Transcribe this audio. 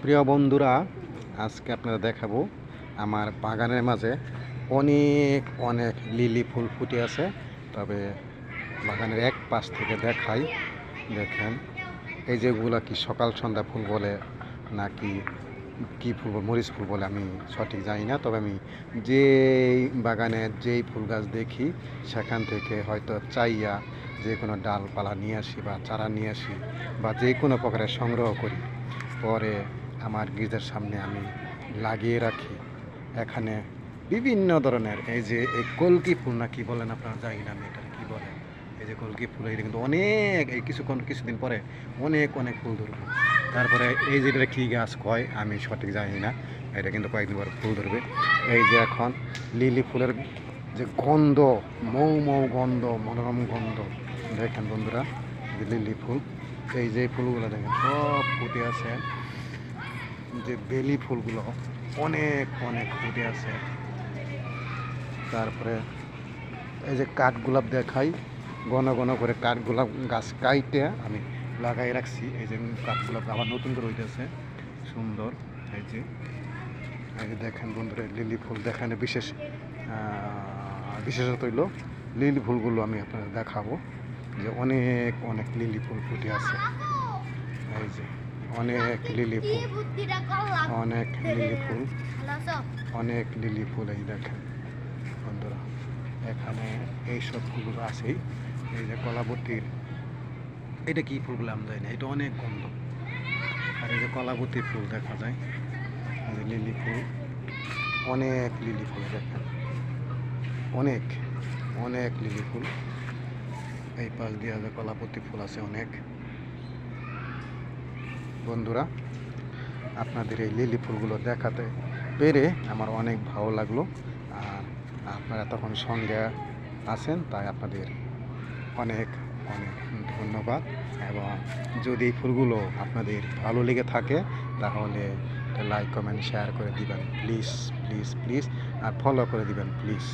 প্রিয় বন্ধুরা, আজকে আপনারা দেখাবো আমার বাগানের মাঝে অনেক অনেক লিলি ফুল ফুটে আছে। তবে বাগানের এক পাশ থেকে দেখাই, দেখেন এই যেগুলো কি সকাল সন্ধ্যা ফুল বলে নাকি কি ফুল মরিচ ফুল বলে আমি সঠিক জানি না। তবে আমি যেই বাগানে যেই ফুল গাছ দেখি সেখান থেকে হয়তো চাইয়া যে কোনো ডালপালা নিয়ে আসি বা চারা নিয়ে আসি বা যে কোনো প্রকারের সংগ্রহ করি, পরে আমার গির্জার সামনে আমি লাগিয়ে রাখি। এখানে বিভিন্ন ধরনের এই যে এই কলকি ফুল না কি বলেন আপনারা, জানি না আমি এটা কী বলে। এই যে কলকি ফুল, এটা কিন্তু অনেক এই কিছুদিন পরে অনেক অনেক ফুল ধরবে। তারপরে এই যে এটা কী গাছ কয় আমি সঠিক জানি না, এটা কিন্তু কয়েকদিন পরে ফুল ধরবে। এই যে এখন লিলি ফুলের যে গন্ধ, মৌ মৌ গন্ধ, মনোরম গন্ধ, দেখেন বন্ধুরা যে লিলি ফুল, এই যে ফুলগুলো দেখেন সব ফুটে আছে। যে বেলি ফুলগুলো অনেক অনেক ফুটে আছে। তারপরে এই যে কাঠগোলাপ দেখাই, ঘন ঘন করে কাঠগোলাপ গাছ কাইটে আমি লাগাই রাখছি। এই যে কাঠগোলাপ আবার নতুন করে হইতেছে সুন্দর। এই যে দেখেন বন্ধুরা লিলি ফুল দেখেন, বিশেষত হইল লিলি ফুলগুলো আমি আপনাদের দেখাবো যে অনেক অনেক লিলি ফুল ফুটে আছে। এই যে অনেক লিলি ফুল, অনেক লিলি ফুল, অনেক লিলি ফুল। এই দেখেন বন্ধুরা, এখানে এইসব ফুলগুলো আছেই। এই যে কলাবতীর, এটা কি ফুলগুলো আমি জানি না, এটা অনেক গন্ধ। আর এই যে কলাবতীর ফুল দেখা যায়, এই যে লিলি ফুল, অনেক লিলি ফুল দেখেন, অনেক অনেক লিলি ফুল। এই পাশ দিয়ে যে কলাপতি ফুল আছে অনেক। বন্ধুরা, আপনাদের এই লিলি ফুলগুলো দেখাতে পেরে আমার অনেক ভালো লাগলো। আর আপনারা তখন সঙ্গে আছেন, তাই আপনাদের অনেক অনেক ধন্যবাদ। এবং যদি এই ফুলগুলো আপনাদের ভালো লেগে থাকে তাহলে লাইক কমেন্ট শেয়ার করে দিবেন প্লিজ প্লিজ প্লিজ, আর ফলো করে দিবেন প্লিজ।